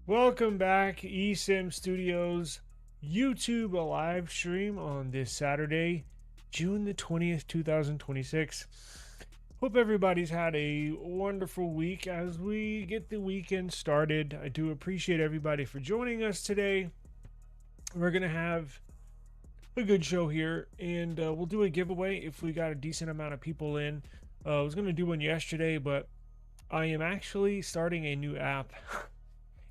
Welcome back, eSIMstudios YouTube live stream on this Saturday, June the 20th, 2026. Hope everybody's had a wonderful week as we get the weekend started. I do appreciate everybody for joining us today. We're going to have a good show here, and we'll do a giveaway if we got a decent amount of people in. I was going to do one yesterday, but I am actually starting a new app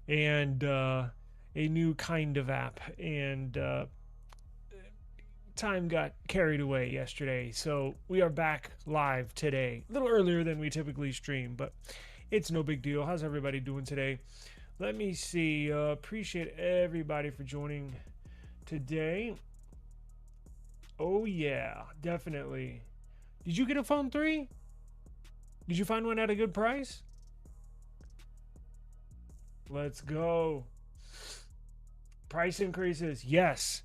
and a new kind of app, and time got carried away yesterday, so we are back live today. A little earlier than we typically stream, but it's no big deal. How's everybody doing today? Let me see. Appreciate everybody for joining today. Oh yeah, definitely. Did you get a phone 3? Did you find one at a good price? Let's go. Price increases. Yes.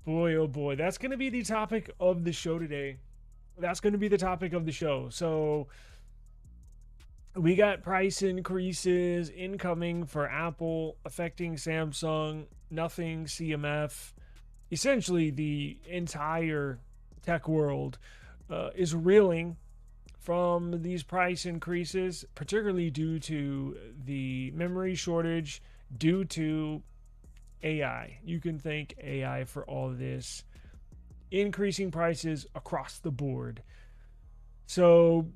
Boy, oh boy. That's going to be the topic of the show today. That's going to be the topic of the show. So we got price increases incoming for Apple, affecting Samsung, nothing CMF. Essentially, the entire tech world is reeling from these price increases, particularly due to the memory shortage, due to AI. You can thank AI for all of this. Increasing prices across the board. So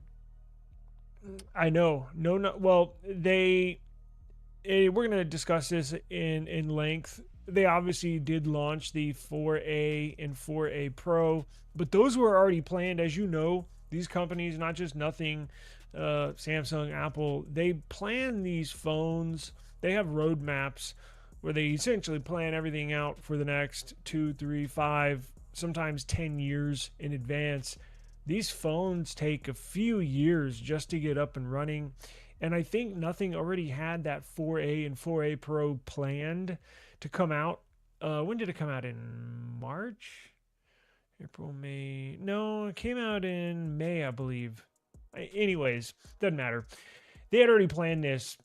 I know, well, we're going to discuss this in length. They obviously did launch the 4A and 4A Pro, but those were already planned. As you know, these companies, not just nothing, Samsung, Apple, they plan these phones. They have roadmaps where they essentially plan everything out for the next 2, 3, 5, sometimes 10 years in advance. These phones take a few years just to get up and running. And I think nothing already had that 4A and 4A Pro planned to come out. When did it come out? In March? April, May? No, it came out in May, I believe. Anyways, doesn't matter. They had already planned this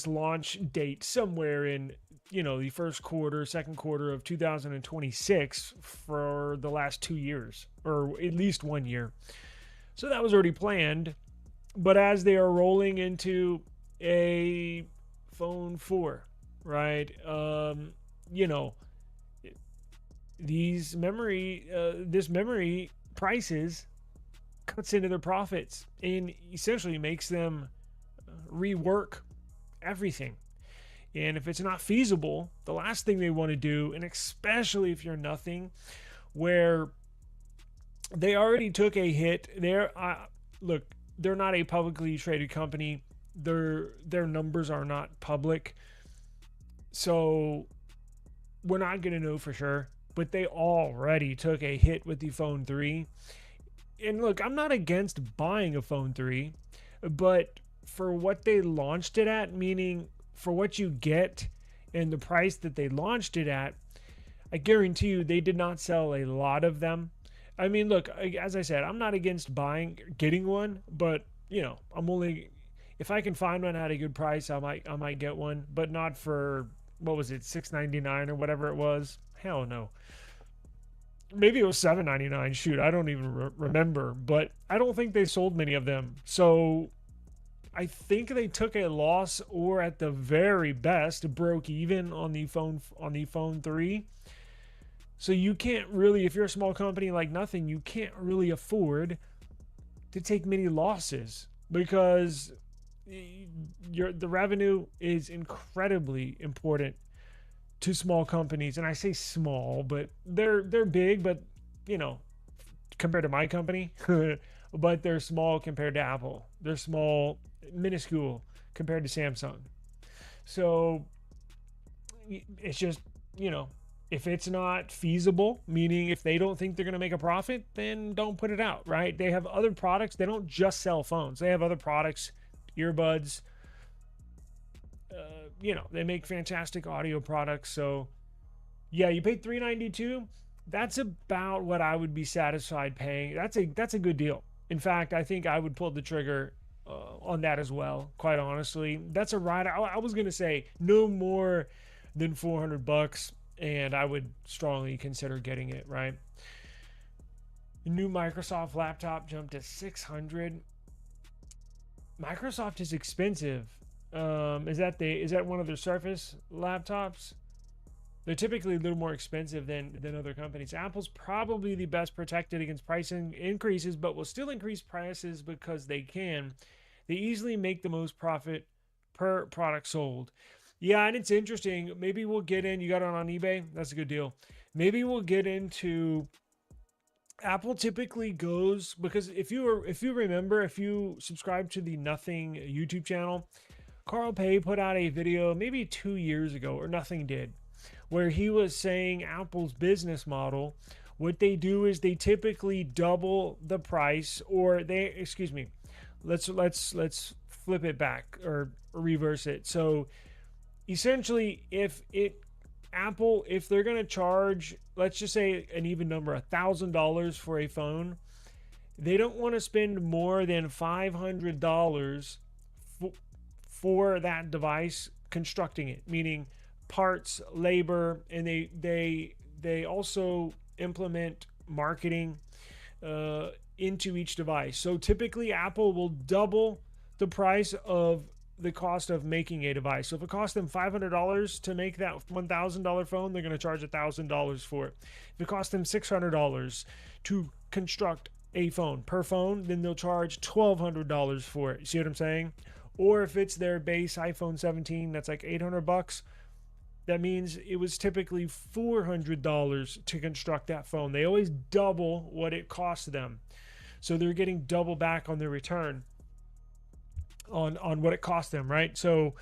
launch date somewhere in, the first quarter, second quarter of 2026 for the last 2 years, or at least 1 year. So that was already planned. But as they are rolling into a phone 4, right? This memory prices cuts into their profits and essentially makes them rework everything. And if it's not feasible, the last thing they want to do, and especially if you're nothing, where they already took a hit, they're not a publicly traded company. Their numbers are not public, so we're not going to know for sure. But they already took a hit with the phone 3. And look, I'm not against buying a phone 3, but for what they launched it at, meaning for what you get and the price that they launched it at, I guarantee you they did not sell a lot of them. I mean, look, as I said, I'm not against getting one, but I'm only, if I can find one at a good price, I might get one, but not for, what was it, $6.99 or whatever it was. Hell no. Maybe it was $7.99. Shoot, I don't even remember, but I don't think they sold many of them. So I think they took a loss, or at the very best broke even on the phone 3. So you can't really, if you're a small company like nothing, you can't really afford to take many losses, because the revenue is incredibly important to small companies. And I say small, but they're big, but compared to my company, but they're small compared to Apple. They're small, minuscule compared to Samsung. So it's just, if it's not feasible, meaning if they don't think they're going to make a profit, then don't put it out, right? They have other products. They don't just sell phones. They have other products, earbuds. They make fantastic audio products. So yeah, you paid $392. That's about what I would be satisfied paying. That's a good deal. In fact, I think I would pull the trigger on that as well. Quite honestly, that's a ride. I was gonna say no more than $400, and I would strongly consider getting it. Right. The new Microsoft laptop jumped to $600. Microsoft is expensive. Is that one of their Surface laptops? They're typically a little more expensive than other companies. Apple's probably the best protected against pricing increases, but will still increase prices because they can. They easily make the most profit per product sold. Yeah, and it's interesting. Maybe we'll get in. You got it on eBay? That's a good deal. Maybe we'll get into Apple typically goes, because if you subscribe to the Nothing YouTube channel, Carl Pei put out a video maybe 2 years ago, or Nothing did, where he was saying Apple's business model, what they do is they typically double the price, or they, excuse me, let's flip it back or reverse it. So essentially, if they're going to charge, let's just say an even number, $1,000 for a phone, they don't want to spend more than $500 for that device constructing it, meaning parts, labor, and they also implement marketing into each device. So typically, Apple will double the price of the cost of making a device. So if it costs them $500 to make that $1,000 phone, they're going to charge $1,000 for it. If it costs them $600 to construct a phone per phone, then they'll charge $1,200 for it. You see what I'm saying? Or if it's their base iPhone 17, that's like $800. That means it was typically $400 to construct that phone. They always double what it costs them. So they're getting double back on their return on what it cost them, right? So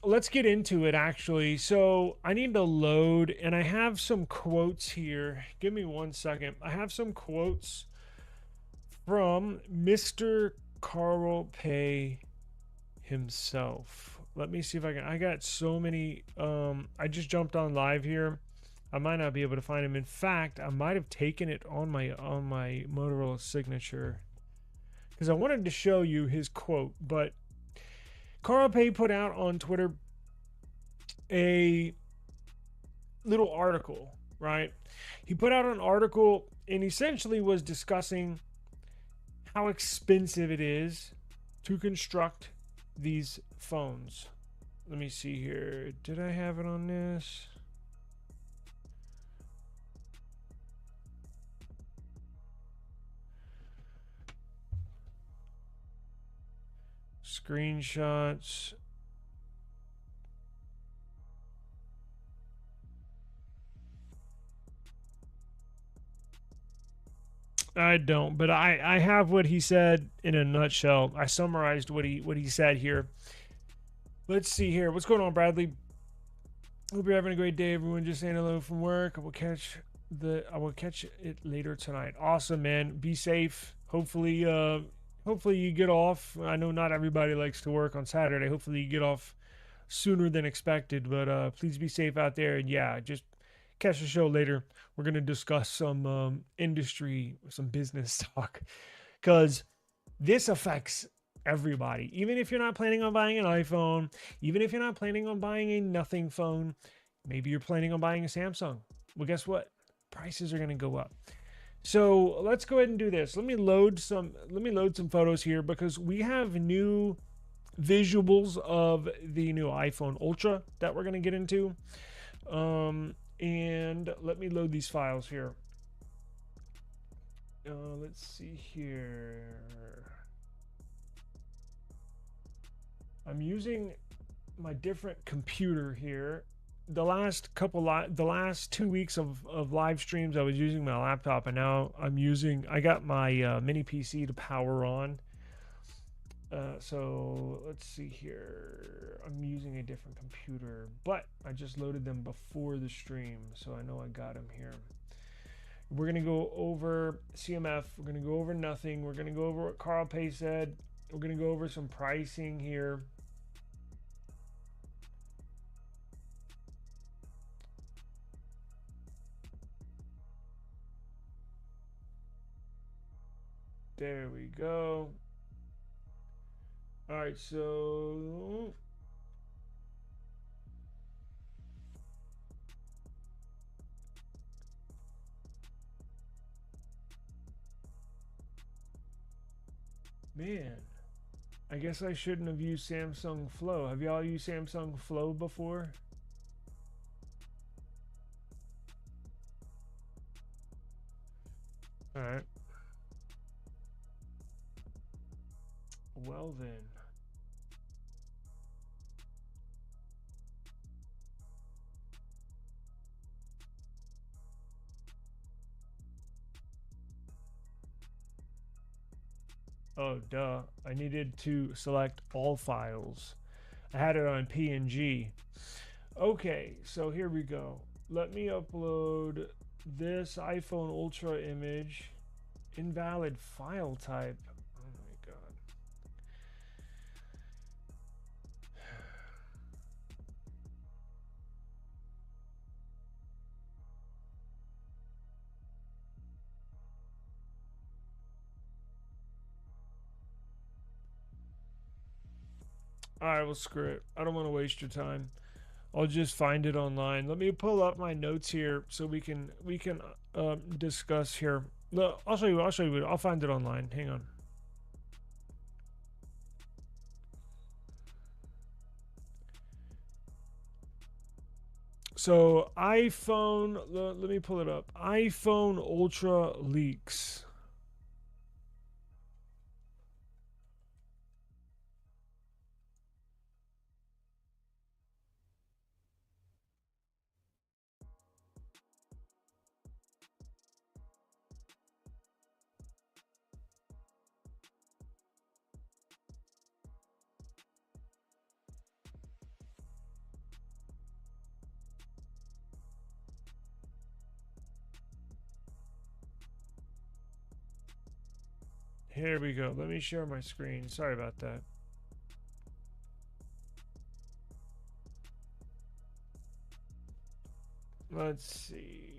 let's get into it actually. So I need to load, and I have some quotes here. Give me 1 second. I have some quotes from Mr. Carl Pei himself. Let me see if I can. I got so many. I just jumped on live here. I might not be able to find him. In fact, I might have taken it on my Motorola signature, because I wanted to show you his quote. But Carl Pei put out on Twitter a little article, right? He put out an article and essentially was discussing how expensive it is to construct these phones. Let me see here. Did I have it on this? Screenshots. I don't, but I have what he said in a nutshell. I summarized what he said here. Let's see here. What's going on, Bradley? Hope you're having a great day, everyone. Just saying hello from work. I will catch it later tonight. Awesome, man. Be safe. Hopefully you get off. I know not everybody likes to work on Saturday. Hopefully you get off sooner than expected, but please be safe out there. And yeah, just catch the show later. We're going to discuss some industry, some business talk, because this affects everybody. Even if you're not planning on buying an iPhone, even if you're not planning on buying a Nothing phone, maybe you're planning on buying a Samsung. Well, guess what? Prices are going to go up. So let's go ahead and do this. Let me load some photos here, because we have new visuals of the new iPhone Ultra that we're going to get into. And let me load these files here. Let's see here. I'm using my different computer here. The last 2 weeks of live streams, I was using my laptop, and now I got my mini PC to power on. So let's see here. I'm using a different computer, but I just loaded them before the stream, so I know I got them here. We're going to go over CMF. We're going to go over Nothing. We're going to go over what Carl Pei said. We're going to go over some pricing here. There we go. All right, so man, I guess I shouldn't have used Samsung Flow. Have y'all used Samsung Flow before? All right. Well then. Oh, duh. I needed to select all files. I had it on PNG. Okay, so here we go. Let me upload this iPhone Ultra image. Invalid file type. Oh my god. Alright, well, screw it. I don't want to waste your time. I'll just find it online. Let me pull up my notes here so we can discuss here. Look, I'll show you. I'll show you. I'll find it online. Hang on. So iPhone. Let me pull it up. iPhone Ultra leaks. Here we go. Let me share my screen. Sorry about that. Let's see.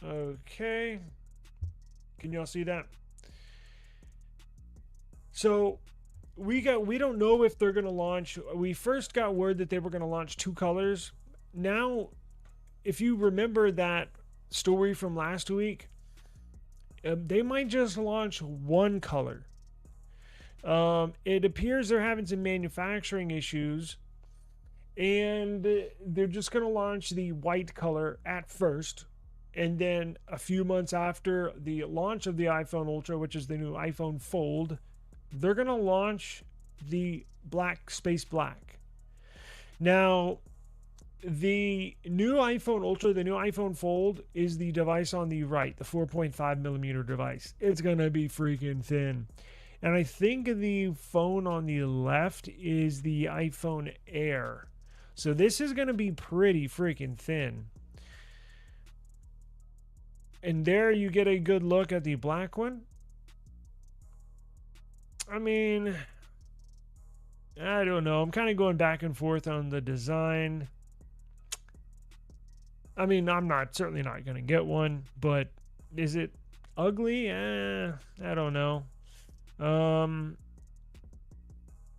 Okay. Can y'all see that? So we don't know if they're going to launch. We first got word that they were going to launch 2 colors. Now, if you remember that story from last week, they might just launch 1 color. It appears they're having some manufacturing issues, and they're just going to launch the white color at first. And then a few months after the launch of the iPhone Ultra, which is the new iPhone Fold, they're going to launch the black, space black. Now, the new iPhone Ultra, the new iPhone Fold, is the device on the right, the 4.5 millimeter device. It's going to be freaking thin. And I think the phone on the left is the iPhone Air. So this is going to be pretty freaking thin. And there you get a good look at the black one. I mean, I don't know. I'm kind of going back and forth on the design. I mean, I'm certainly not going to get one, but is it ugly? I don't know.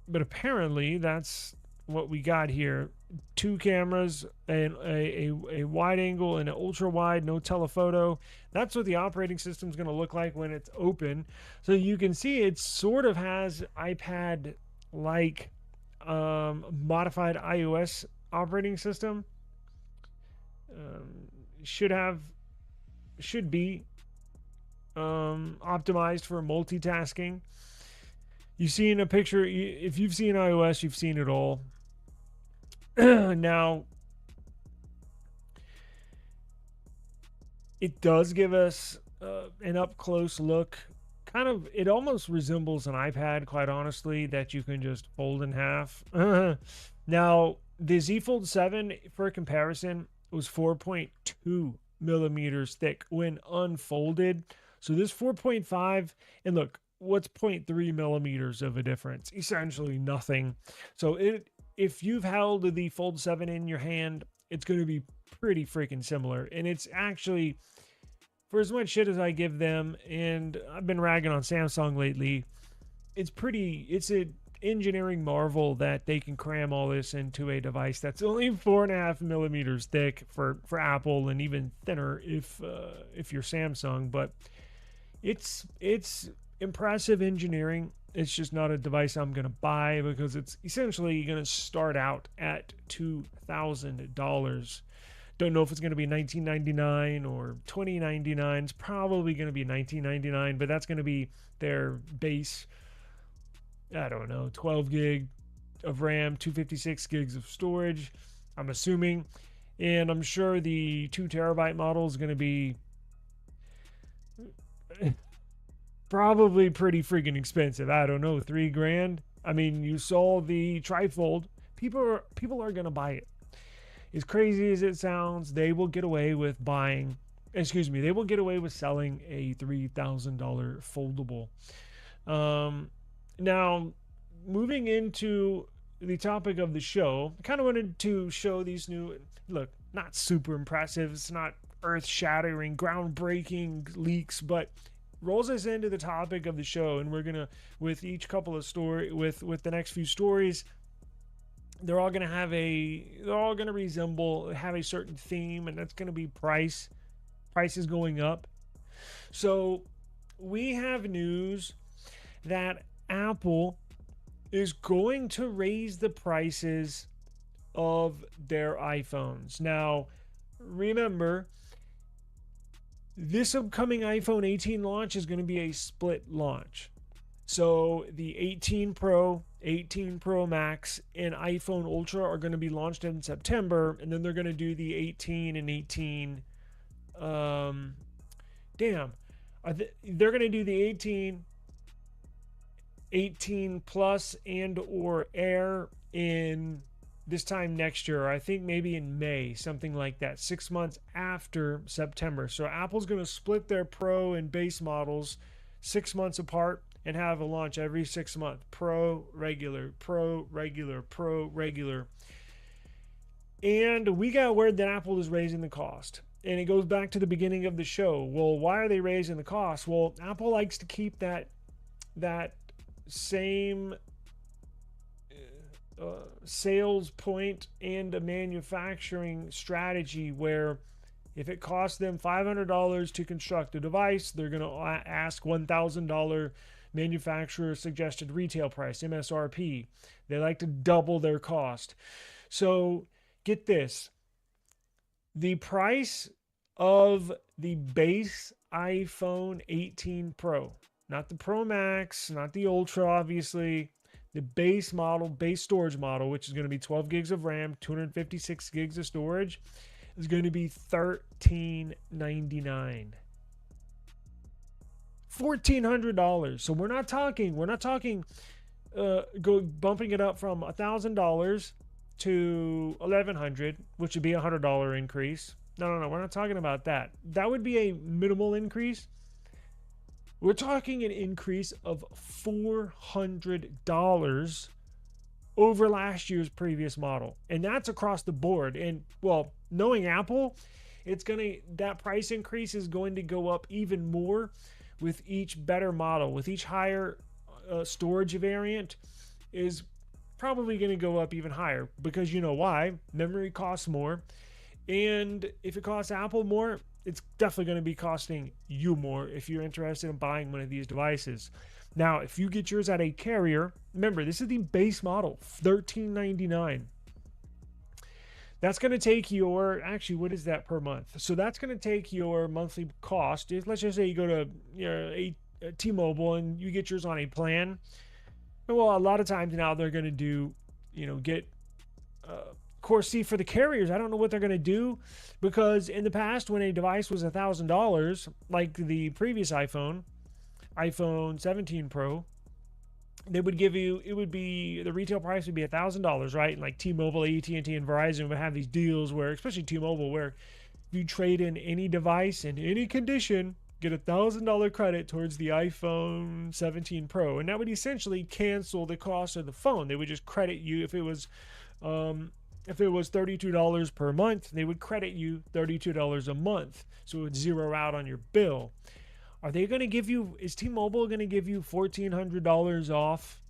But apparently that's what we got here. 2 cameras and a wide angle and an ultra wide, no telephoto. That's what the operating system is going to look like when it's open. So you can see it sort of has iPad like modified iOS operating system. Should be optimized for multitasking. You see in a picture, if you've seen iOS, you've seen it all. Now, it does give us an up close look. Kind of, it almost resembles an iPad, quite honestly, that you can just fold in half. Now, the Z Fold 7, for comparison, was 4.2 millimeters thick when unfolded. So this 4.5, and look, what's 0.3 millimeters of a difference? Essentially nothing. So if you've held the Fold 7 in your hand, it's going to be pretty freaking similar. And it's actually, for as much shit as I give them, and I've been ragging on Samsung lately, it's an engineering marvel that they can cram all this into a device that's only 4.5 millimeters thick for Apple, and even thinner if you're Samsung. But it's impressive engineering. It's just not a device I'm going to buy because it's essentially going to start out at $2,000. Don't know if it's going to be $19.99 or $20.99. It's probably going to be $19.99, but that's going to be their base. I don't know, 12 gig of RAM, 256 gigs of storage, I'm assuming. And I'm sure the 2 terabyte model is going to be probably pretty freaking expensive. I don't know, $3,000. I mean, you saw the trifold. People are going to buy it. As crazy as it sounds, they will get away with selling a $3,000 foldable. Now, moving into the topic of the show, I kind of wanted to show these new, look, not super impressive. It's not earth-shattering, groundbreaking leaks, but rolls us into the topic of the show. And we're going to, with each couple of story, with the next few stories, they're all going to have a certain theme, and that's going to be prices going up. So we have news that Apple is going to raise the prices of their iPhones. Now, remember, this upcoming iPhone 18 launch is going to be a split launch. So the 18 Pro, 18 Pro Max, and iPhone Ultra are going to be launched in September, and then they're going to do the 18 and 18. They're going to do the 18 Plus and or Air in this time next year. I think maybe in May, something like that, 6 months after September. So Apple's going to split their Pro and base models 6 months apart and have a launch every 6 months. Pro, regular, Pro, regular, Pro, regular. And we got word that Apple is raising the cost. And it goes back to the beginning of the show. Well, why are they raising the cost? Well, Apple likes to keep that same sales point and a manufacturing strategy where if it costs them $500 to construct a device, they're going to ask $1,000 manufacturer suggested retail price, MSRP. They like to double their cost. So get this. The price of the base iPhone 18 Pro, not the Pro Max, not the Ultra, obviously, the base model, base storage model, which is going to be 12 gigs of RAM, 256 gigs of storage, is going to be $1,399. $1,400. So we're not talking bumping it up from $1,000 to $1,100, which would be a $100 increase. No, we're not talking about that. That would be a minimal increase. We're talking an increase of $400 over last year's previous model. And that's across the board. And well, knowing Apple, that price increase is going to go up even more with each better model. With each higher storage variant is probably going to go up even higher, because you know why? Memory costs more. And if it costs Apple more, it's definitely going to be costing you more if you're interested in buying one of these devices. Now, if you get yours at a carrier, remember, this is the base model, $1,399. That's going to take actually, what is that per month? So that's going to take your monthly cost. Let's just say you go to T-Mobile and you get yours on a plan. Well, a lot of times now they're going to do, get of course, see, for the carriers, I don't know what they're going to do, because in the past, when a device was $1,000, like the previous iPhone 17 Pro, they would give you, the retail price would be $1,000, right? And like T-Mobile, AT&T, and Verizon would have these deals where, especially T-Mobile, where if you trade in any device in any condition, get $1,000 credit towards the iPhone 17 Pro, and that would essentially cancel the cost of the phone. They would just credit you if it was $32 per month, they would credit you $32 a month, so it would zero out on your bill. Are they going to give you? Is T-Mobile going to give you $1,400 off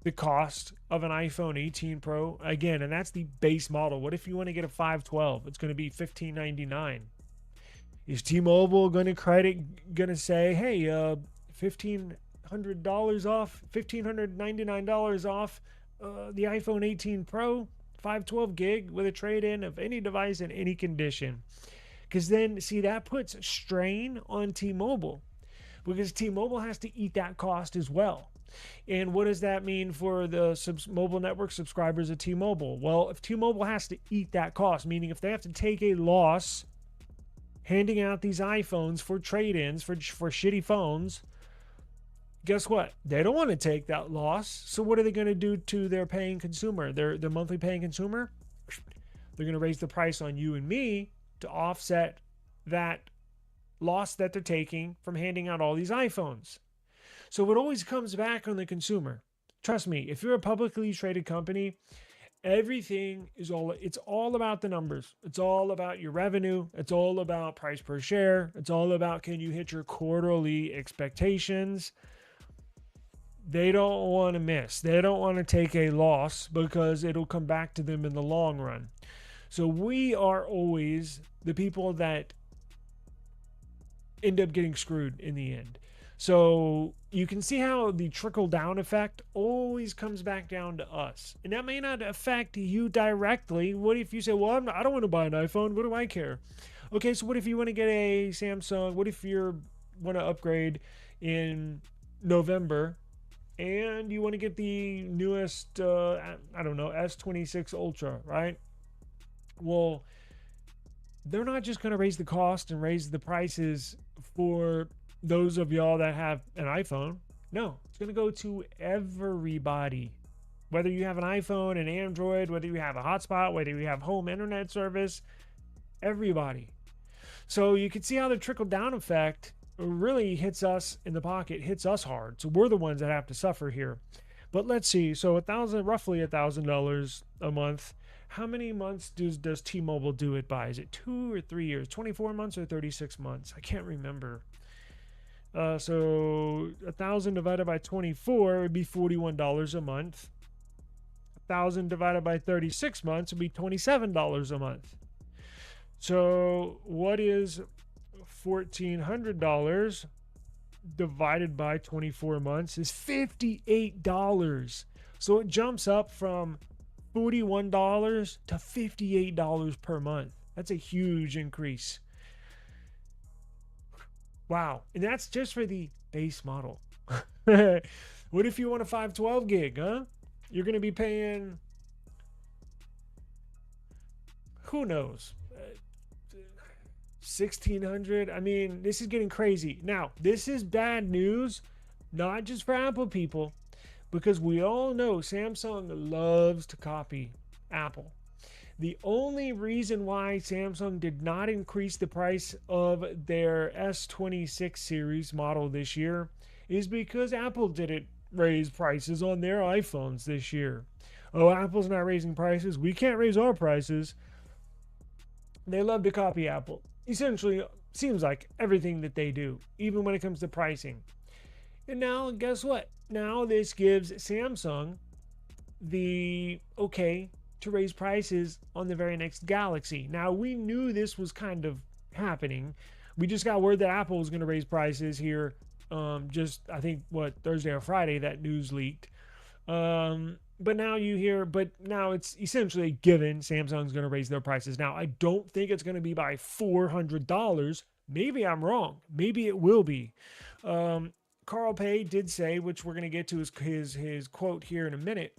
the cost of an iPhone 18 Pro? Again, and that's the base model. What if you want to get a 512? It's going to be $1,599. Is T-Mobile going to say, hey, $1,500 off, $1,599 off the iPhone 18 Pro? 512 gig with a trade-in of any device in any condition. Because then, see, that puts strain on T-Mobile, because T-Mobile has to eat that cost as well. And what does that mean for the mobile network subscribers of T-Mobile? Well, if T-Mobile has to eat that cost, meaning if they have to take a loss handing out these iPhones for trade-ins for shitty phones, guess what? They don't want to take that loss. So what are they going to do to their paying consumer, their monthly paying consumer? They're going to raise the price on you and me to offset that loss that they're taking from handing out all these iPhones. So it always comes back on the consumer. Trust me, if you're a publicly traded company, it's all about the numbers. It's all about your revenue. It's all about price per share. It's all about, can you hit your quarterly expectations? They don't want to miss. They don't want to take a loss, because it'll come back to them in the long run. So we are always the people that end up getting screwed in the end. So you can see how the trickle down effect always comes back down to us. And that may not affect you directly. What if you say, well, I don't want to buy an iPhone. What do I care? Okay, so what if you want to get a Samsung? What if you want to upgrade in November and you want to get the newest, S26 Ultra, right? Well, they're not just going to raise the cost and raise the prices for those of y'all that have an iPhone. No, it's going to go to everybody. Whether you have an iPhone, an Android, whether you have a hotspot, whether you have home internet service, everybody. So you can see how the trickle down effect really hits us in the pocket, hits us hard. So we're the ones that have to suffer here. But let's see. So roughly $1,000 a month. How many months does T-Mobile do it by? Is it 2 or 3 years? 24 months or 36 months? I can't remember. So 1,000 divided by 24 would be $41 a month. 1,000 divided by 36 months would be $27 a month. So what is $1,400 divided by 24 months is $58. So it jumps up from $41 to $58 per month. That's a huge increase. Wow. And that's just for the base model. What if you want a 512 gig, huh? You're going to be paying, who knows, $1,600. I mean, this is getting crazy. Now, this is bad news, not just for Apple people, because we all know Samsung loves to copy Apple. The only reason why Samsung did not increase the price of their S26 series model this year is because Apple didn't raise prices on their iPhones this year. Oh, Apple's not raising prices. We can't raise our prices. They love to copy Apple. Essentially, seems like everything that they do, even when it comes to pricing. And now, guess what? Now this gives Samsung the okay to raise prices on the very next Galaxy. Now, we knew this was kind of happening. We just got word that Apple was going to raise prices here I think, Thursday or Friday, that news leaked. But now it's essentially given Samsung's going to raise their prices. Now, I don't think it's going to be by $400. Maybe I'm wrong. Maybe it will be. Carl Pei did say, which we're going to get to his quote here in a minute.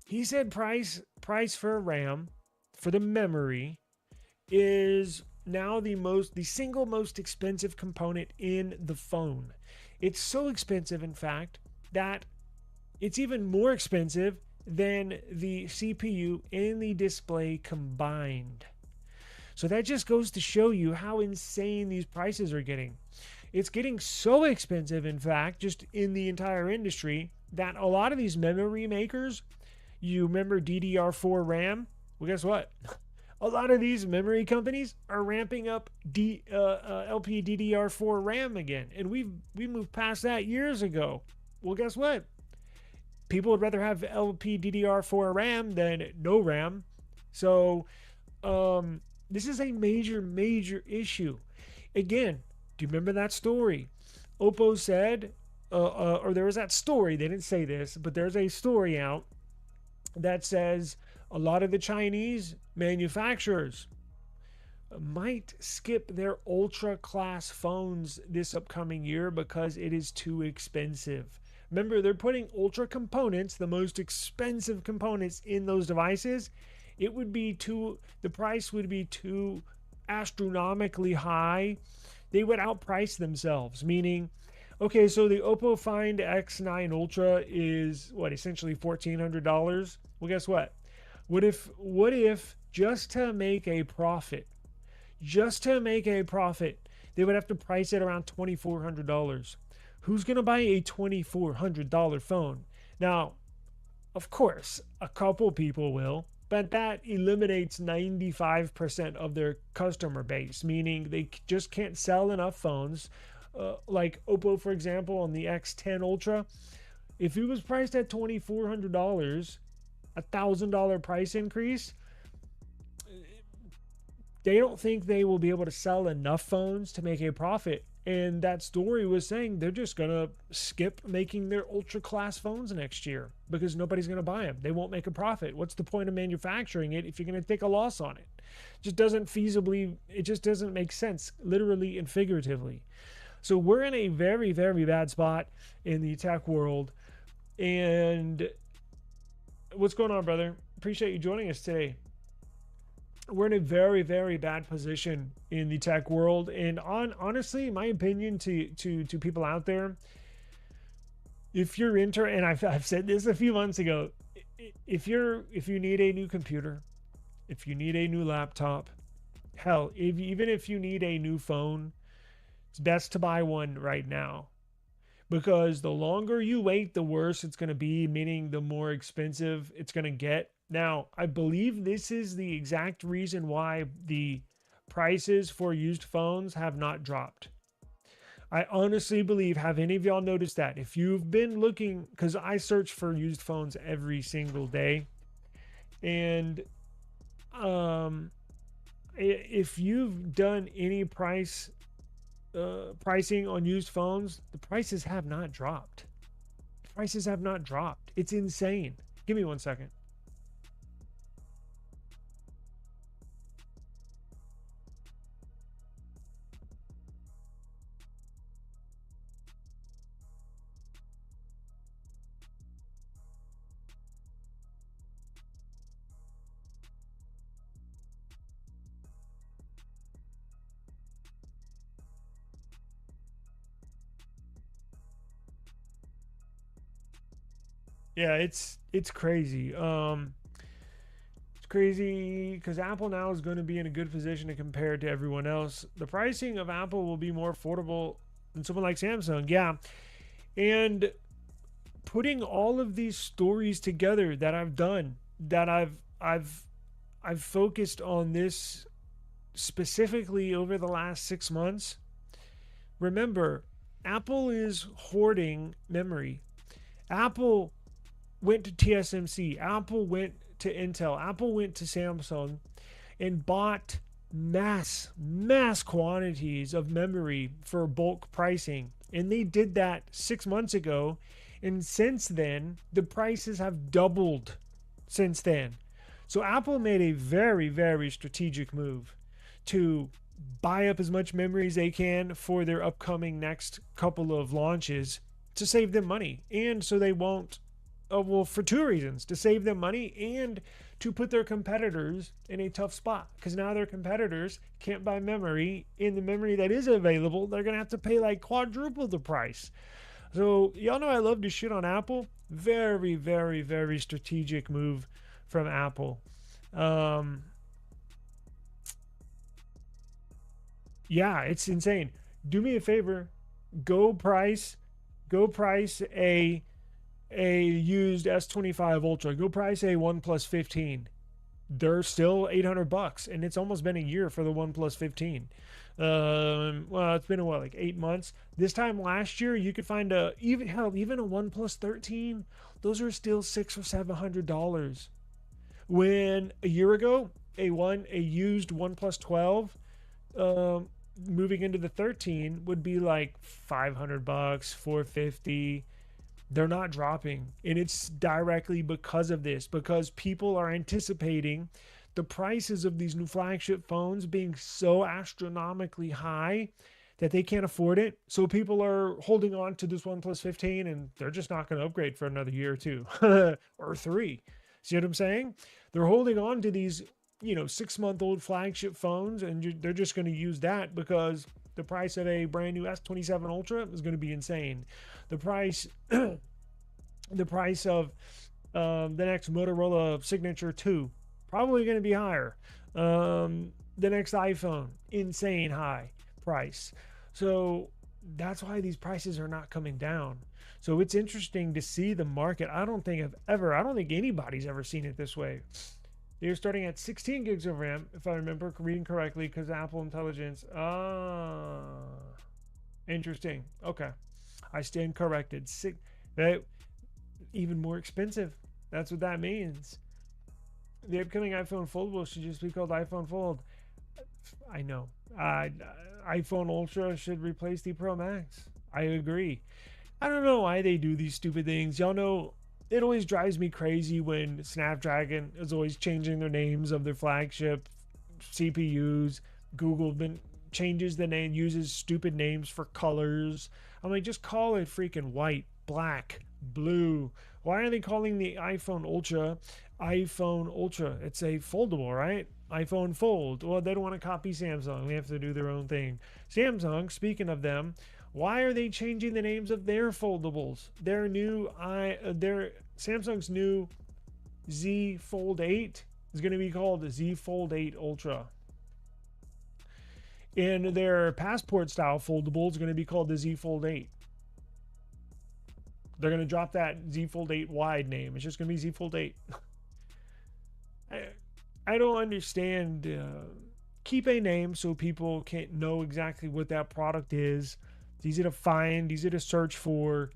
He said price for RAM, for the memory, is now the single most expensive component in the phone. It's so expensive, in fact, that it's even more expensive than the CPU and the display combined. So that just goes to show you how insane these prices are getting. It's getting so expensive, in fact, just in the entire industry, that a lot of these memory makers, you remember DDR4 RAM? Well, guess what? A lot of these memory companies are ramping up LPDDR4 RAM again. And we moved past that years ago. Well, guess what? People would rather have LPDDR4 RAM than no RAM. So this is a major, major issue. Again, do you remember that story? Oppo said, or there was that story, they didn't say this, but there's a story out that says A lot of the Chinese manufacturers might skip their ultra class phones this upcoming year because it is too expensive. Remember, they're putting ultra components, the most expensive components, in those devices. It would be too, the price would be too astronomically high. They would outprice themselves, meaning, okay, so the Oppo Find X9 Ultra is what, essentially $1,400? Well, guess what? What if just to make a profit, they would have to price it around $2,400? Who's going to buy a $2,400 phone? Now, of course, a couple people will, but that eliminates 95% of their customer base, meaning they just can't sell enough phones. Like Oppo, for example, on the X10 Ultra, if it was priced at $2,400, $1,000 price increase, they don't think they will be able to sell enough phones to make a profit. And that story was saying they're just going to skip making their ultra class phones next year because nobody's going to buy them. They won't make a profit. What's the point of manufacturing it if you're going to take a loss on it? It just doesn't make sense, literally and figuratively. So we're in a very, very bad spot in the tech world. And what's going on, brother? Appreciate you joining us today. We're in a very, very bad position in the tech world. And honestly, my opinion to people out there, if you're and I've said this a few months ago, if you need a new computer, if you need a new laptop, hell, even if you need a new phone, it's best to buy one right now. Because the longer you wait, the worse it's going to be, meaning the more expensive it's going to get. Now, I believe this is the exact reason why the prices for used phones have not dropped. I honestly believe, have any of y'all noticed that? If you've been looking, because I search for used phones every single day, and if you've done any pricing on used phones, the prices have not dropped. It's insane. Give me 1 second. Yeah, it's crazy. It's crazy because Apple now is going to be in a good position to compare to everyone else. The pricing of Apple will be more affordable than someone like Samsung. Yeah. And putting all of these stories together that I've done, that I've focused on this specifically over the last 6 months. Remember, Apple is hoarding memory. Apple went to TSMC, Apple went to Intel, Apple went to Samsung and bought mass quantities of memory for bulk pricing. And they did that 6 months ago. And since then, the prices have doubled since then. So Apple made a very, very strategic move to buy up as much memory as they can for their upcoming next couple of launches to save them money. And so they won't, for two reasons: to save them money and to put their competitors in a tough spot. Because now their competitors can't buy memory. In the memory that is available, they're going to have to pay like quadruple the price. So y'all know I love to shit on Apple. Very, very, very strategic move from Apple. Yeah, it's insane. Do me a favor, go price a used S25 Ultra. Go price a OnePlus 15. They're still $800, and it's almost been a year for the OnePlus 15. Well, it's been like 8 months. This time last year, you could find even a OnePlus 13. Those are still $600 or $700. When a year ago, a used OnePlus 12, moving into the 13 would be like $500, $450. They're not dropping. And it's directly because of this, because people are anticipating the prices of these new flagship phones being so astronomically high that they can't afford it. So people are holding on to this OnePlus 15 and they're just not going to upgrade for another year or two or three. See what I'm saying? They're holding on to these, 6-month-old flagship phones, and they're just going to use that because the price of a brand new S27 Ultra is going to be insane. The price, the price of the next Motorola Signature 2, probably going to be higher. The next iPhone, insane high price. So that's why these prices are not coming down. So it's interesting to see the market. I don't think anybody's ever seen it this way. They're starting at 16 gigs of RAM, if I remember reading correctly, because Apple Intelligence. Interesting. Okay. I stand corrected. Even more expensive. That's what that means. The upcoming iPhone foldable should just be called iPhone Fold. I know. iPhone Ultra should replace the Pro Max. I agree. I don't know why they do these stupid things. Y'all know, it always drives me crazy when Snapdragon is always changing their names of their flagship CPUs. Google changes the name, uses stupid names for colors. I'm like, just call it freaking white, black, blue. Why are they calling the iPhone Ultra iPhone Ultra? It's a foldable, right? iPhone Fold. Well, they don't want to copy Samsung. They have to do their own thing. Samsung, speaking of them, why are they changing the names of their foldables? Samsung's new Z Fold 8 is going to be called the Z Fold 8 Ultra. And their passport style foldable is going to be called the Z Fold 8. They're going to drop that Z Fold 8 wide name. It's just going to be Z Fold 8. I don't understand. Keep a name so people can't know exactly what that product is. It's easy to find, easy to search for.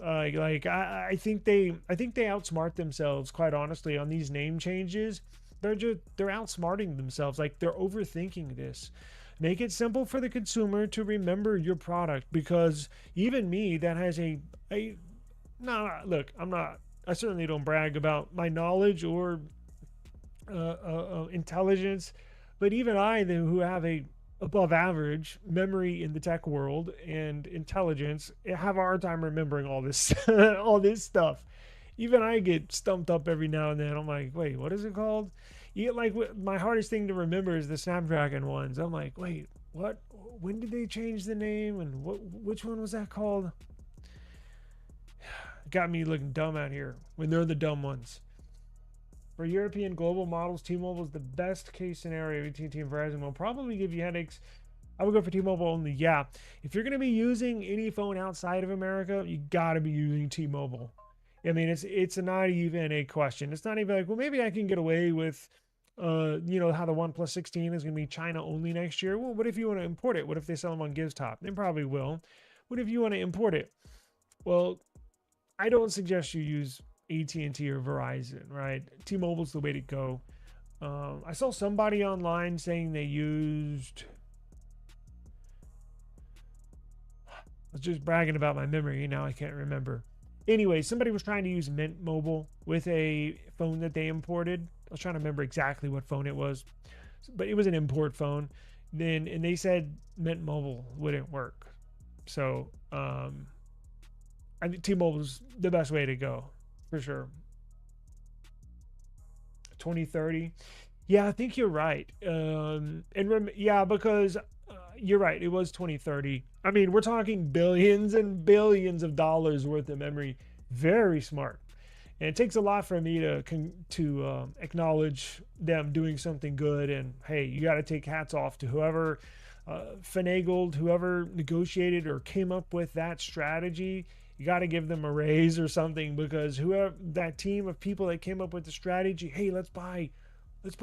I think they outsmart themselves, quite honestly, on these name changes. They're outsmarting themselves. Like, they're overthinking this. Make it simple for the consumer to remember your product, because even me that has I certainly don't brag about my knowledge or intelligence, but even I, who have a above average memory in the tech world and intelligence, have a hard time remembering all this all this stuff. Even I get stumped up every now and then. I'm like, wait, what is it called? My hardest thing to remember is the Snapdragon ones. I'm like, wait, what? When did they change the name? And which one was that called? Got me looking dumb out here when they're the dumb ones. For European global models, T-Mobile is the best case scenario. AT&T and Verizon will probably give you headaches. I would go for T-Mobile only. Yeah, if you're going to be using any phone outside of America, you got to be using T-Mobile. I mean, it's not even a question. It's not even like, well, maybe I can get away with, how the OnePlus 16 is going to be China only next year. Well, what if you want to import it? What if they sell them on GiveTop? They probably will. What if you want to import it? Well, I don't suggest you use AT&T or Verizon, right? T-Mobile's the way to go. I saw somebody online saying they used... I was just bragging about my memory. Now I can't remember. Anyway, somebody was trying to use Mint Mobile with a phone that they imported. I was trying to remember exactly what phone it was, but it was an import phone. And they said Mint Mobile wouldn't work. So I think T-Mobile's the best way to go for sure. 2030. Yeah, I think you're right. Because you're right. It was 2030. I mean, we're talking billions and billions of dollars worth of memory. Very smart. And it takes a lot for me to acknowledge them doing something good. And hey, you got to take hats off to whoever finagled, whoever negotiated or came up with that strategy. You got to give them a raise or something, because whoever that team of people that came up with the strategy, hey, let's buy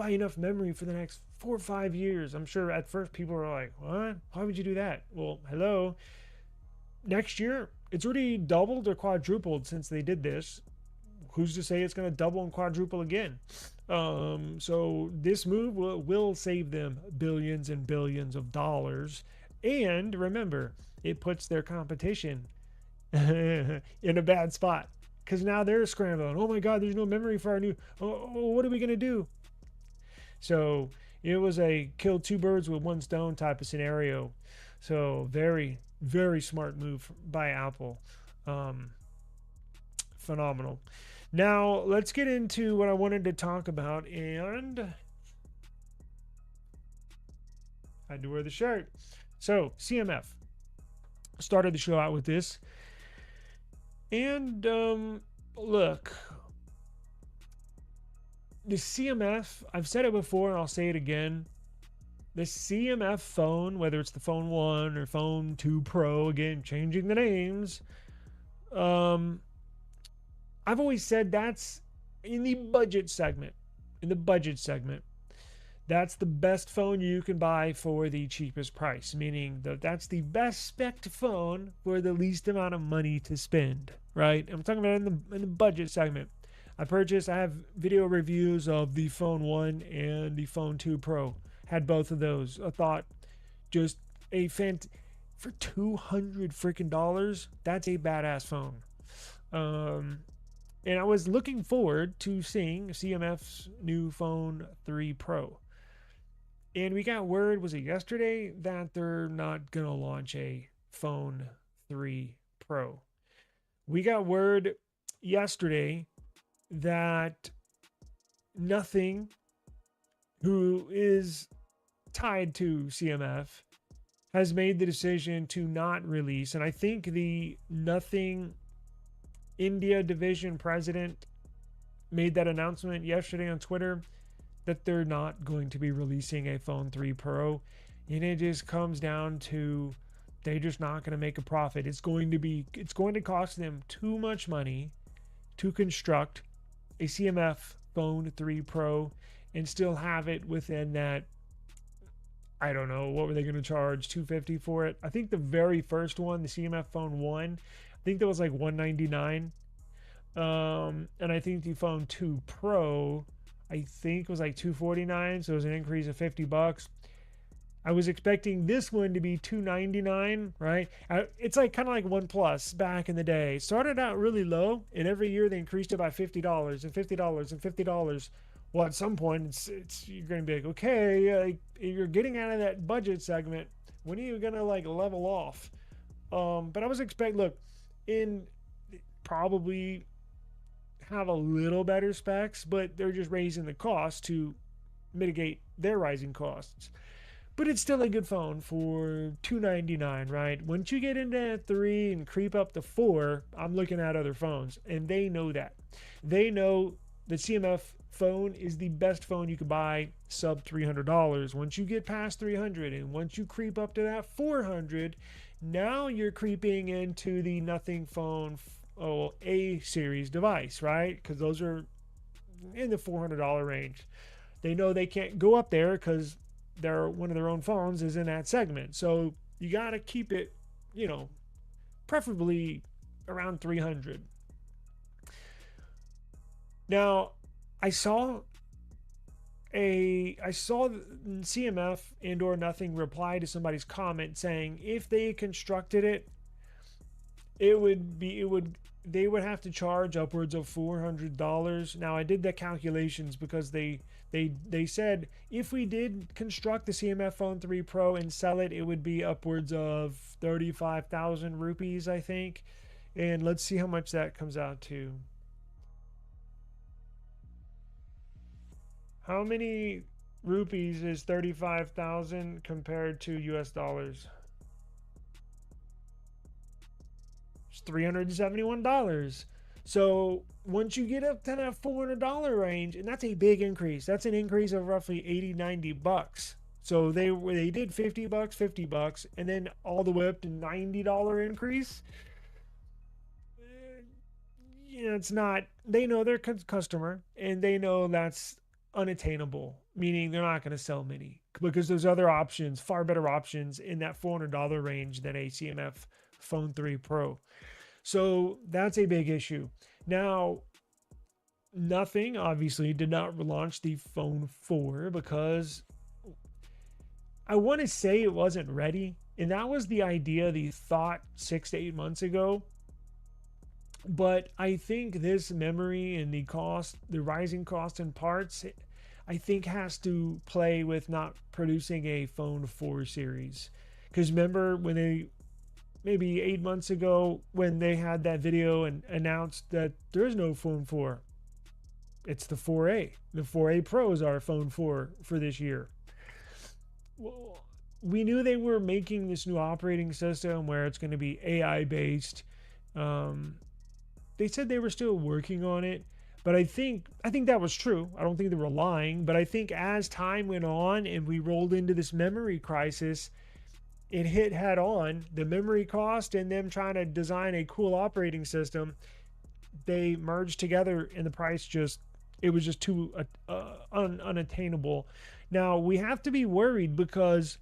enough memory for the next 4 or 5 years. I'm sure at first people were like, what? Why would you do that? Well, hello. Next year, it's already doubled or quadrupled since they did this. Who's to say it's going to double and quadruple again? So this move will save them billions and billions of dollars. And remember, it puts their competition in a bad spot because now they're scrambling. Oh my God, there's no memory for our new. Oh, what are we gonna do? So it was a kill two birds with one stone type of scenario. So very, very smart move by Apple. Um, Phenomenal. Now let's get into what I wanted to talk about, and I had to wear the shirt. So CMF started the show out with this, and look, the CMF. I've said it before, and I'll say it again. The CMF phone, whether it's the Phone 1 or Phone 2 Pro, again, changing the names, I've always said that's in the budget segment. In the budget segment, that's the best phone you can buy for the cheapest price, meaning that that's the best spec phone for the least amount of money to spend, right? I'm talking about in the budget segment. I have video reviews of the Phone 1 and the Phone 2 Pro. Had both of those. I thought just for $200 freaking dollars, that's a badass phone. And I was looking forward to seeing CMF's new Phone 3 Pro. And we got word, was it yesterday, that they're not going to launch a Phone 3 Pro. We got word yesterday that Nothing, who is tied to CMF, has made the decision to not release. And I think the Nothing India division president made that announcement yesterday on Twitter that they're not going to be releasing a Phone 3 Pro. And it just comes down to they're just not going to make a profit. It's going to cost them too much money to construct a CMF Phone 3 Pro and still have it within that. I don't know, what were they going to charge? $250 for it? I think the very first one, the CMF Phone 1, I think that was like $199. And I think the Phone 2 Pro, I think was like $249. So it was an increase of $50. I was expecting this one to be $299, right? It's like kind of like OnePlus back in the day. It started out really low, and every year they increased it by $50 and $50 and $50. Well, at some point, it's you're going to be like, okay, you're getting out of that budget segment. When are you going to like level off? But I was expecting, look, in probably have a little better specs, but they're just raising the cost to mitigate their rising costs. But it's still a good phone for $299, right? Once you get into 3 and creep up to 4, I'm looking at other phones, and they know that. They know the CMF phone is the best phone you could buy sub $300. Once you get past $300 and once you creep up to that $400, now you're creeping into the Nothing Phone A series device, right? Because those are in the $400 range. They know they can't go up there because one of their own phones is in that segment. So you got to keep it, preferably around 300. Now, I saw CMF and or Nothing reply to somebody's comment saying if they constructed it, they would have to charge upwards of $400. Now, I did the calculations because they said if we did construct the CMF Phone 3 Pro and sell it, it would be upwards of 35,000 rupees, I think. And let's see how much that comes out to. How many rupees is 35,000 compared to US dollars? It's $371. So once you get up to that $400 range, and that's a big increase. That's an increase of roughly $80-$90. So they did $50, and then all the way up to $90 increase. It's not. They know their customer, and they know that's unattainable, meaning they're not going to sell many because there's other options, far better options in that $400 range than a CMF Phone 3 Pro. So that's a big issue. Now, Nothing obviously did not launch the Phone 4 because I want to say it wasn't ready. And that was the idea, the thought 6 to 8 months ago. But I think this memory and the rising cost in parts, I think has to play with not producing a phone 4 series. Because remember when they, maybe 8 months ago, when they had that video and announced that there's no phone 4, it's the 4A. The 4A Pros are phone 4 for this year. Well, we knew they were making this new operating system where it's going to be AI based. They said they were still working on it, but I think that was true. I don't think they were lying, but I think as time went on and we rolled into this memory crisis, it hit head on. The memory cost and them trying to design a cool operating system, they merged together, and the price just, it was just too unattainable. Now we have to be worried because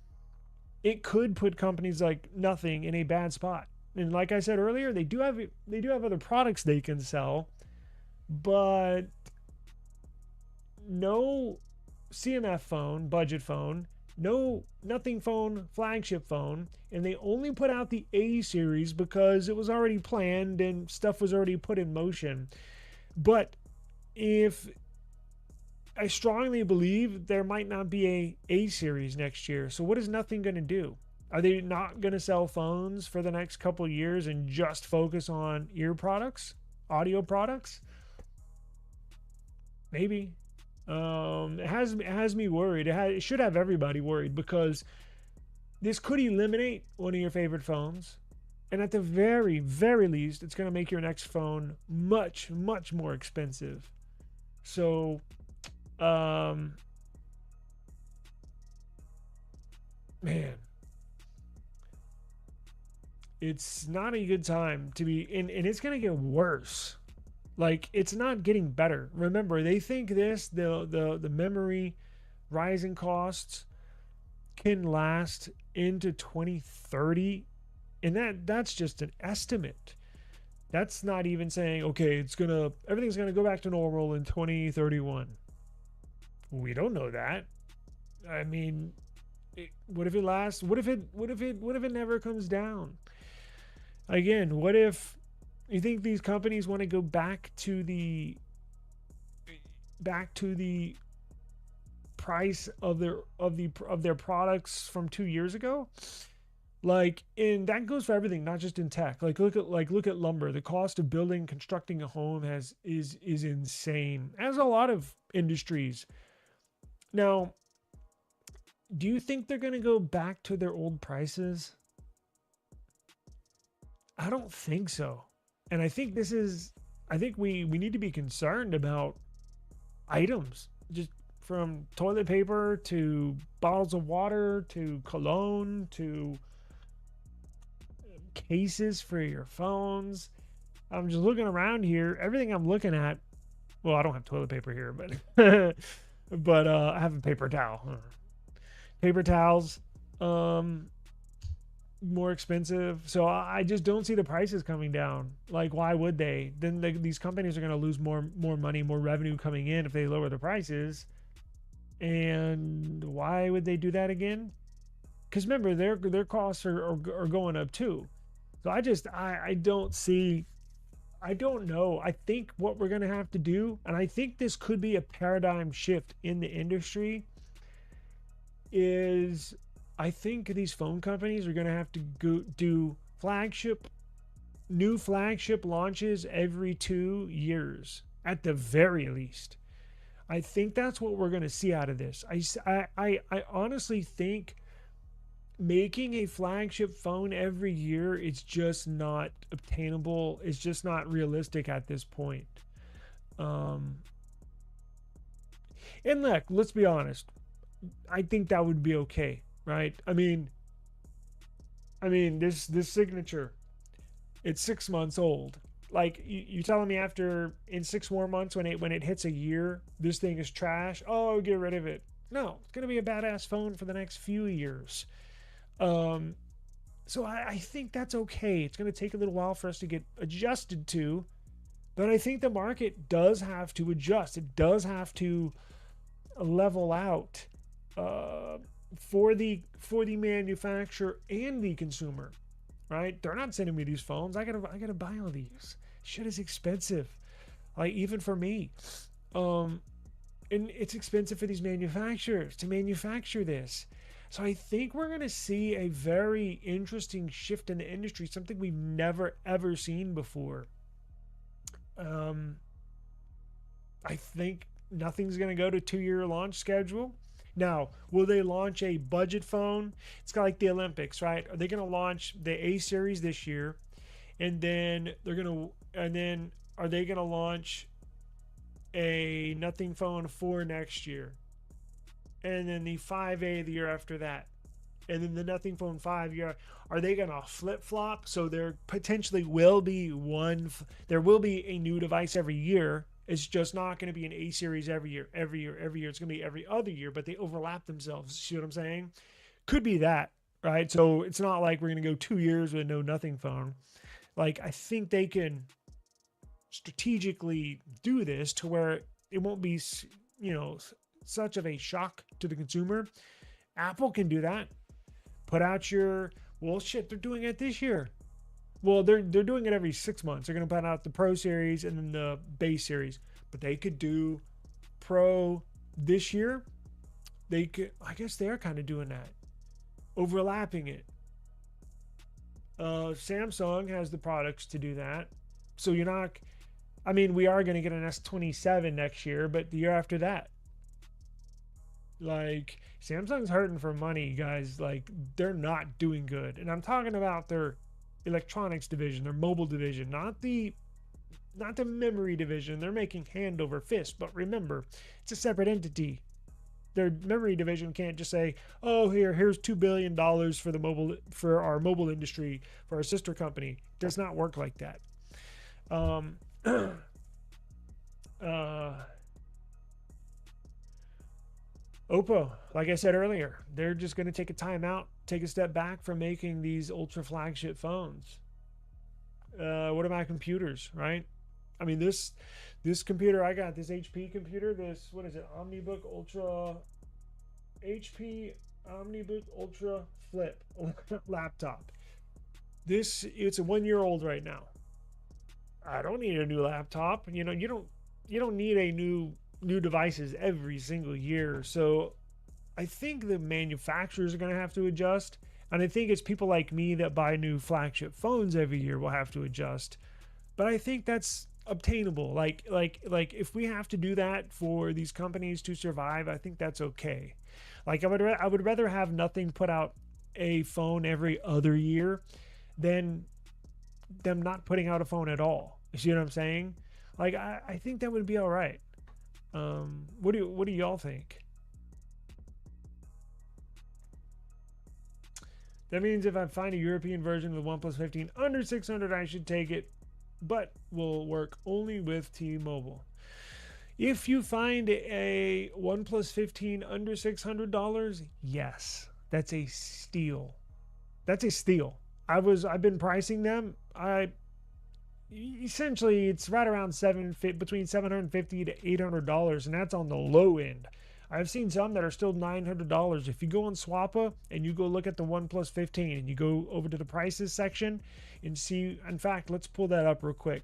it could put companies like Nothing in a bad spot. And like I said earlier, they do have other products they can sell, but no CMF phone, budget phone, no Nothing phone, flagship phone, and they only put out the A series because it was already planned and stuff was already put in motion. But if I strongly believe there might not be a series next year. So what is Nothing going to do? Are they not going to sell phones for the next couple of years and just focus on ear products, audio products? Maybe. It has me worried. It should have everybody worried, because this could eliminate one of your favorite phones, and at the very, very least, it's going to make your next phone much, much more expensive. So, man, it's not a good time to be in, and it's going to get worse. Like, it's not getting better. Remember, they think the memory rising costs can last into 2030, and that's just an estimate. That's not even saying, okay, everything's gonna go back to normal in 2031. We don't know that. I mean, what if it lasts? What if it never comes down? Again, what if you think these companies want to go back to the price of their products from 2 years ago? Like, and that goes for everything, not just in tech. Look at lumber. The cost of constructing a home is insane, as a lot of industries. Now, do you think they're going to go back to their old prices? I don't think so. And I think we need to be concerned about items, just from toilet paper to bottles of water to cologne to cases for your phones. I'm just looking around here. Everything I'm looking at, well, I don't have toilet paper here, but but I have a paper towel. Paper towels, more expensive. So I just don't see the prices coming down. Like, why would they? Then these companies are going to lose more money, more revenue coming in if they lower the prices. And why would they do that again? Because remember, their costs are going up too. So I don't know. I think what we're going to have to do, and I think this could be a paradigm shift in the industry, is I think these phone companies are going to have to do new flagship launches every 2 years at the very least. I think that's what we're going to see out of this. I honestly think making a flagship phone every year is just not obtainable. It's just not realistic at this point. And look, let's be honest. I think that would be okay, right? I mean, this signature, it's 6 months old. Like, you telling me in 6 more months, when it hits a year, this thing is trash? Oh, get rid of it. No, it's gonna be a badass phone for the next few years. So I think that's okay. It's going to take a little while for us to get adjusted to, but I think the market does have to adjust. It does have to level out for the manufacturer and the consumer. right? They're not sending me these phones. I gotta buy all these. Shit is expensive. Like even for me. Um, and it's expensive for these manufacturers to manufacture this. So I think we're going to see a very interesting shift in the industry, something we've never ever seen before. Um, I think nothing's going to go to 2-year launch schedule. Now, will they launch a budget phone? It's kind of like the Olympics, right? Are they going to launch the A series this year, and then are they going to launch a nothing phone 4 next year, and then the 5A the year after that, and then the nothing phone 5 year? Are they going to flip flop? So there potentially will be there will be a new device every year. It's just not going to be an A series every year. It's going to be every other year, but they overlap themselves. See what I'm saying? Could be that, right? So it's not like we're going to go 2 years with no nothing phone. Like, I think they can strategically do this to where it won't be, such of a shock to the consumer. Apple can do that. Put out your, well, shit, they're doing it this year. Well, they're doing it every 6 months. They're going to put out the Pro series and then the base series, but they could do Pro this year. They could, I guess they are kind of doing that, overlapping it. Samsung has the products to do that. So you're not, I mean, we are going to get an S27 next year, but the year after that. Like, Samsung's hurting for money, guys. Like, they're not doing good. And I'm talking about their electronics division, their mobile division, not the memory division. They're making hand over fist, but remember, it's a separate entity. Their memory division can't just say, "Oh, here's $2 billion for our mobile industry, for our sister company." It does not work like that. Oppo, like I said earlier, they're just going to take a time out, take a step back from making these ultra flagship phones. What about computers, right? I mean, this computer I got, this HP computer, this, what is it, OmniBook Ultra, HP OmniBook Ultra Flip laptop. It's a 1 year old right now. I don't need a new laptop. You don't need a new devices every single year. So I think the manufacturers are going to have to adjust. And I think it's people like me that buy new flagship phones every year will have to adjust. But I think that's obtainable. Like if we have to do that for these companies to survive, I think that's okay. Like I would rather have nothing put out a phone every other year than them not putting out a phone at all. You see what I'm saying? Like I think that would be all right. What do y'all think? That means if I find a European version of the OnePlus 15 under 600, I should take it, but will work only with T-Mobile. If you find a OnePlus 15 under $600, yes, that's a steal. That's a steal. I've been pricing them. Essentially it's right around between $750 to $800, and that's on the low end. I've seen some that are still $900. If you go on Swappa and you go look at the OnePlus 15 and you go over to the prices section and see, in fact, let's pull that up real quick.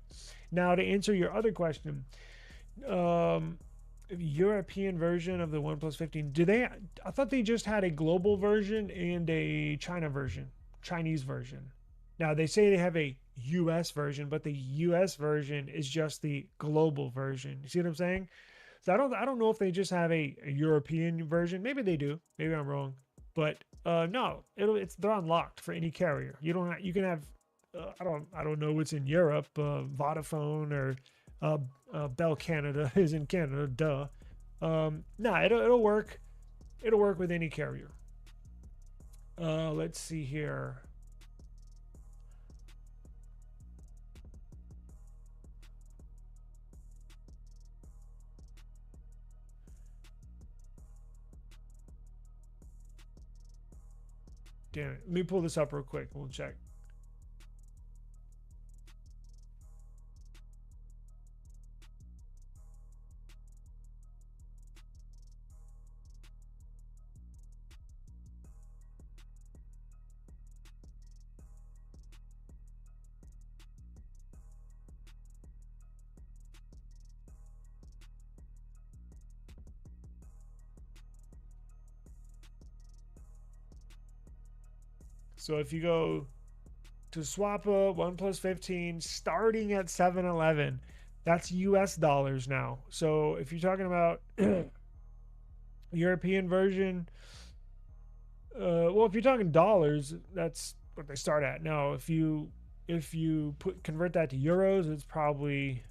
Now, to answer your other question, European version of the OnePlus 15, I thought they just had a global version and a Chinese version. Now, they say they have a US version, but the US version is just the global version. You see what I'm saying? So I don't know if they just have a European version. Maybe they do. Maybe I'm wrong. But no, they're unlocked for any carrier. You can have I don't know what's in Europe. Vodafone or Bell Canada is in Canada. Duh. It'll work. It'll work with any carrier. Let's see here. Damn it. Let me pull this up real quick. We'll check. So if you go to swap a OnePlus 15 starting at 711, that's US dollars now. So if you're talking about European version, well, if you're talking dollars, that's what they start at. Now, if you convert that to euros, it's probably,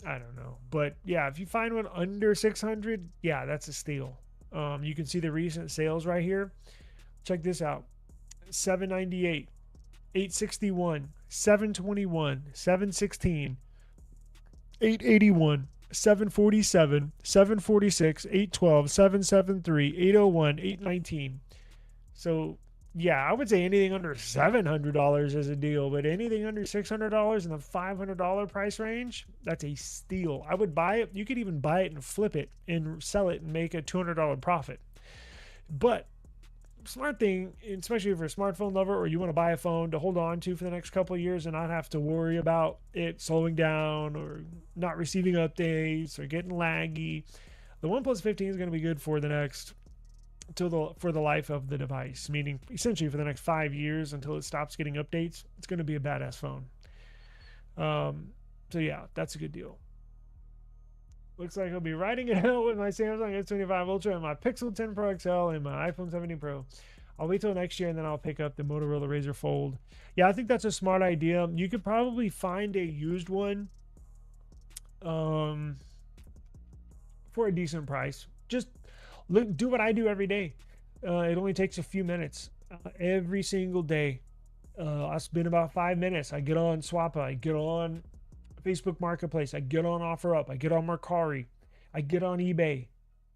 I don't know. But yeah, if you find one under 600, yeah, that's a steal. You can see the recent sales right here. Check this out. 798, 861, 721, 716, 881, 747, 746, 812, 773, 801, 819. So yeah, I would say anything under $700 is a deal, but anything under $600 in the $500 price range, that's a steal. I would buy it. You could even buy it and flip it and sell it and make a $200 profit. But smart thing, especially if you're a smartphone lover or you want to buy a phone to hold on to for the next couple of years and not have to worry about it slowing down or not receiving updates or getting laggy, the OnePlus 15 is going to be good for the next for the life of the device, meaning essentially for the next 5 years until it stops getting updates. It's going to be a badass phone. So yeah, that's a good deal. Looks like I'll be riding it out with my Samsung S25 Ultra and my Pixel 10 Pro XL and my iPhone 17 Pro. I'll wait till next year and then I'll pick up the Motorola Razr Fold. Yeah, I think that's a smart idea. You could probably find a used one for a decent price. Just do what I do every day. It only takes a few minutes every single day. I spend about 5 minutes. I get on Swappa. I get on Facebook Marketplace. I get on OfferUp. I get on Mercari. I get on eBay.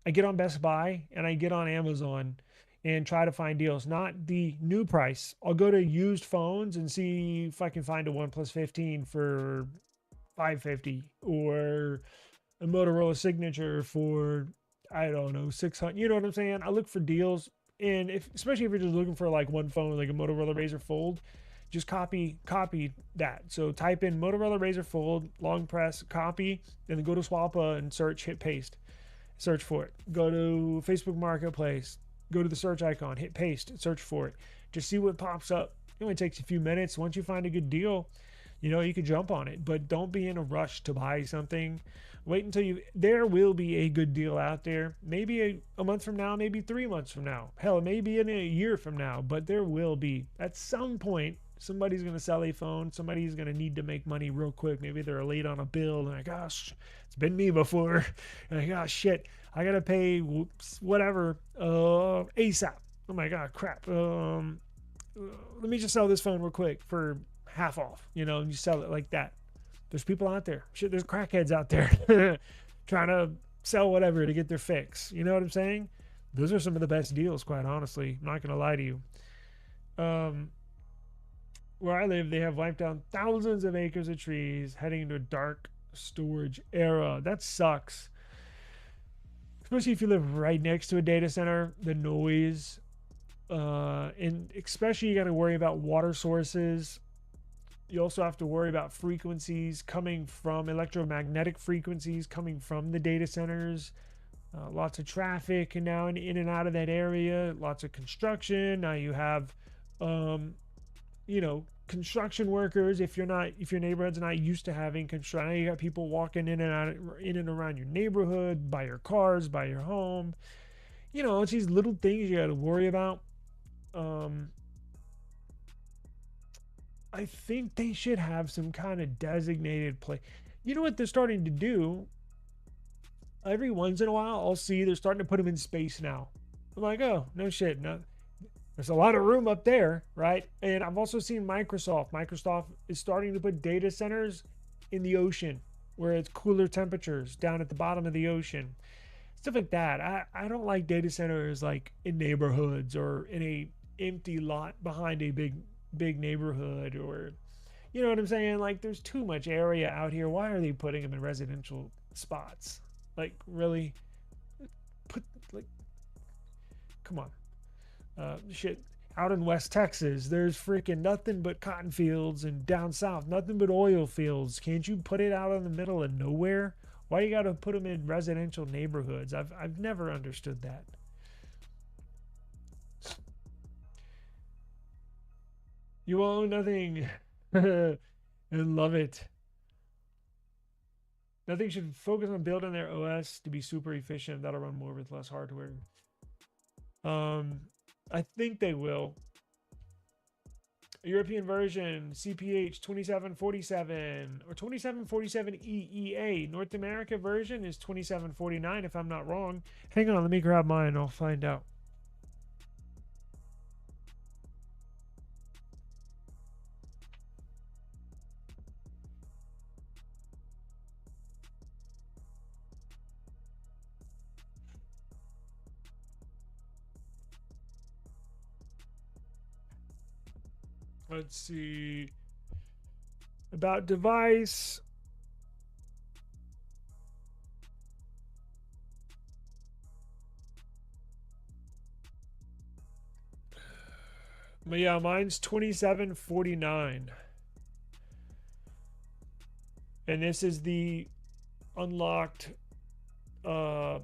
I get on Best Buy, and I get on Amazon and try to find deals. Not the new price. I'll go to used phones and see if I can find a OnePlus 15 for $550 or a Motorola Signature for, I don't know, $600. You know what I'm saying? I look for deals, and especially if you're just looking for like one phone, like a Motorola Razr Fold, just copy that. So type in Motorola Razr Fold, long press, copy, and then go to Swappa and search, hit paste. Search for it. Go to Facebook Marketplace, go to the search icon, hit paste, search for it. Just see what pops up. It only takes a few minutes. Once you find a good deal, you can jump on it, but don't be in a rush to buy something. Wait until there will be a good deal out there. Maybe a month from now, maybe 3 months from now. Hell, maybe in a year from now, but there will be. At some point, somebody's going to sell a phone. Somebody's going to need to make money real quick. Maybe they're late on a bill. And like, gosh, it's been me before. And like, oh, shit, I got to pay whatever ASAP. Oh, my God, crap. Let me just sell this phone real quick for half off, and you sell it like that. There's people out there. Shit, there's crackheads out there trying to sell whatever to get their fix. You know what I'm saying? Those are some of the best deals, quite honestly. I'm not going to lie to you. Where I live, they have wiped down thousands of acres of trees, heading into a dark storage era. That sucks. Especially if you live right next to a data center, the noise, and especially you got to worry about water sources. You also have to worry about frequencies coming from electromagnetic frequencies coming from the data centers. Lots of traffic and now in and out of that area. Lots of construction. Now you have, construction workers. If your neighborhood's not used to having construction, now you got people walking in and around your neighborhood, by your cars, by your home. It's these little things you got to worry about. I think they should have some kind of designated place. You know what they're starting to do? Every once in a while, I'll see they're starting to put them in space now. I'm like, oh, no shit. No, there's a lot of room up there, right? And I've also seen Microsoft. Microsoft is starting to put data centers in the ocean where it's cooler temperatures down at the bottom of the ocean. Stuff like that. I don't like data centers like in neighborhoods or in a empty lot behind a big neighborhood, or you know what I'm saying? Like, there's too much area out here. Why are they putting them in residential spots? Like, really? Come on. Shit. Out in West Texas, there's freaking nothing but cotton fields, and down south, nothing but oil fields. Can't you put it out in the middle of nowhere? Why you got to put them in residential neighborhoods? I've never understood that. You own nothing. And love it. Nothing should focus on building their OS to be super efficient. That'll run more with less hardware. I think they will. European version, CPH 2747 or 2747 EEA. North America version is 2749 if I'm not wrong. Hang on, let me grab mine. I'll find out. Let's see. About device. But yeah, mine's 2749. And this is the unlocked can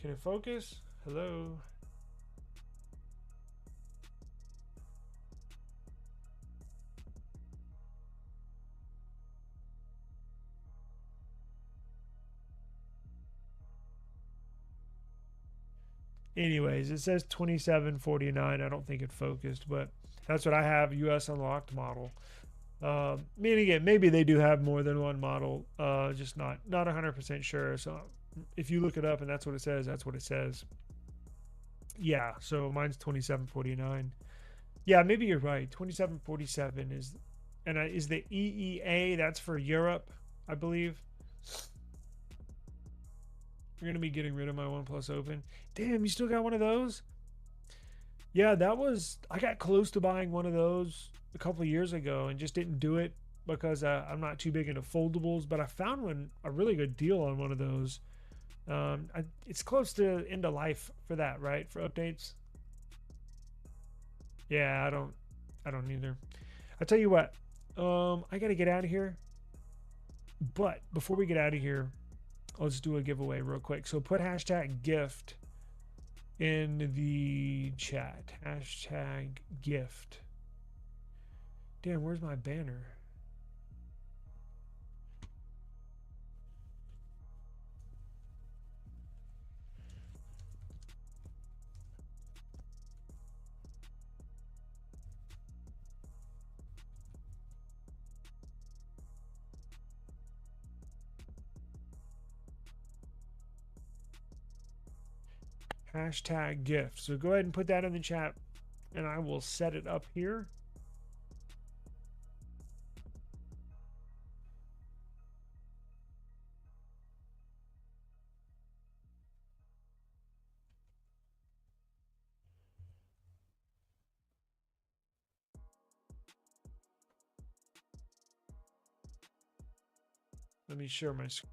it focus? Hello. Anyways, it says 2749. I don't think it focused, but that's what I have. US unlocked model. Meaning again, maybe they do have more than one model. Just not 100% sure. So if you look it up and that's what it says, that's what it says. Yeah. So mine's 2749. Yeah, maybe you're right. 2747 is, and is the EEA. That's for Europe, I believe. You're gonna be getting rid of my OnePlus Open. Damn, you still got one of those? Yeah, that was. I got close to buying one of those a couple of years ago and just didn't do it because I'm not too big into foldables. But I found a really good deal on one of those. It's close to end of life for that, right? For updates. Yeah, I don't either. I tell you what, I gotta get out of here. But before we get out of here, let's do a giveaway real quick. So put hashtag gift in the chat. Hashtag gift. Damn, where's my banner? Hashtag gift. So go ahead and put that in the chat and I will set it up here. Let me share my screen.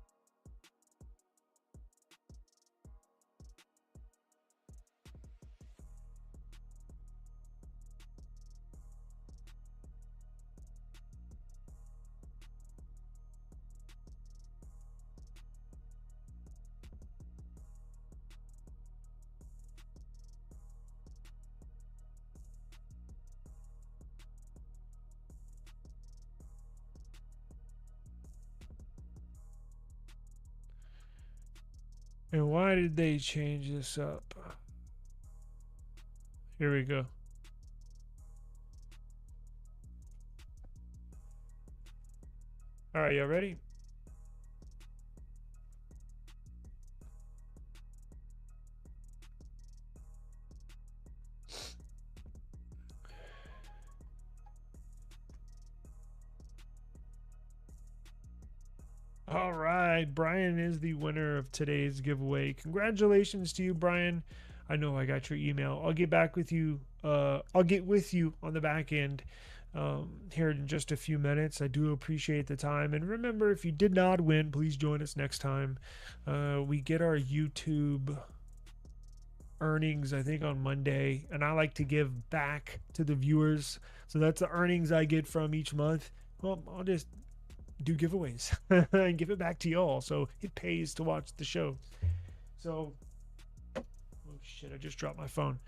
And why did they change this up? Here we go. All right, y'all ready? All right, Brian is the winner of today's giveaway. Congratulations to you, Brian. I know I got your email. I'll get back with you. I'll get with you on the back end here in just a few minutes. I do appreciate the time. And remember, if you did not win, please join us next time. We get our YouTube earnings, I think, on Monday. And I like to give back to the viewers. So that's the earnings I get from each month. Well, I'll just do giveaways and give it back to y'all, so it pays to watch the show. So, oh shit, I just dropped my phone.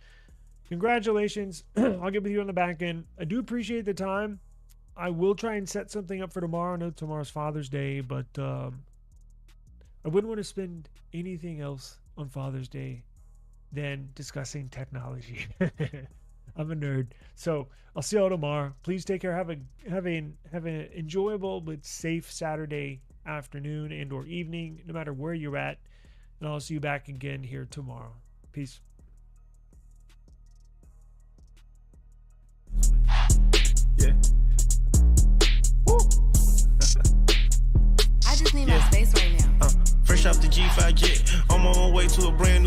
Congratulations. I'll get with you on the back end. I do appreciate the time. I will try and set something up for tomorrow. I know tomorrow's Father's Day, but I wouldn't want to spend anything else on Father's Day than discussing technology. I'm a nerd. So I'll see y'all tomorrow. Please take care. Have an enjoyable but safe Saturday afternoon and or evening, no matter where you're at. And I'll see you back again here tomorrow. Peace. Yeah. Woo. I just need my space right now. Fresh off the G5 jet, I'm on my way to a brand